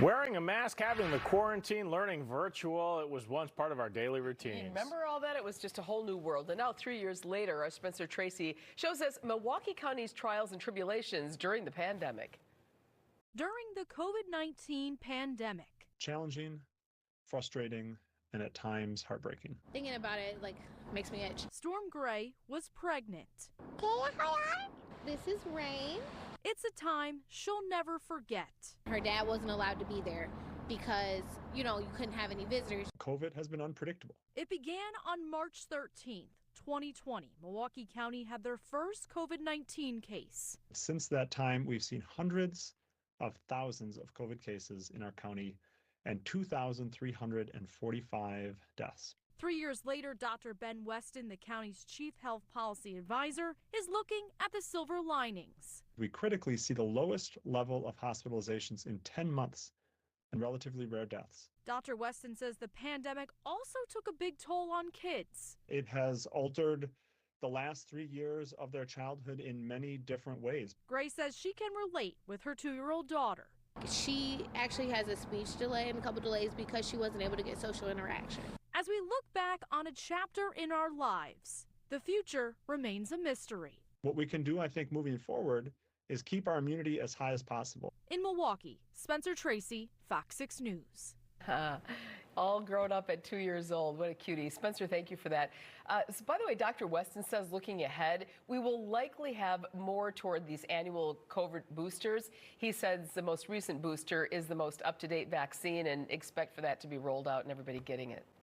Wearing a mask, having the quarantine, learning virtual, it was once part of our daily routines. Remember all that? It was just a whole new world. And now 3 years later, our Spencer Tracy shows us Milwaukee County's trials and tribulations during the pandemic. During the COVID-19 pandemic. Challenging, frustrating, and at times heartbreaking. Thinking about it makes me itch. Storm Gray was pregnant. This is Rain. It's a time she'll never forget. Her dad wasn't allowed to be there because, you couldn't have any visitors. COVID has been unpredictable. It began on March 13th, 2020. Milwaukee County had their first COVID-19 case. Since that time, we've seen hundreds of thousands of COVID cases in our county and 2,345 deaths. 3 years later, Dr. Ben Weston, the county's chief health policy advisor, is looking at the silver linings. We critically see the lowest level of hospitalizations in 10 months and relatively rare deaths. Dr. Weston says the pandemic also took a big toll on kids. It has altered the last 3 years of their childhood in many different ways. Gray says she can relate with her 2-year-old daughter. She actually has a speech delay and a couple delays because she wasn't able to get social interaction. As we look back on a chapter in our lives, the future remains a mystery. What we can do, I think, moving forward is keep our immunity as high as possible. In Milwaukee, Spencer Tracy, FOX 6 News. All grown up at 2 years old. What a cutie. Spencer, thank you for that. So by the way, Dr. Weston says looking ahead, we will likely have more toward these annual COVID boosters. He says the most recent booster is the most up-to-date vaccine and expect for that to be rolled out and everybody getting it.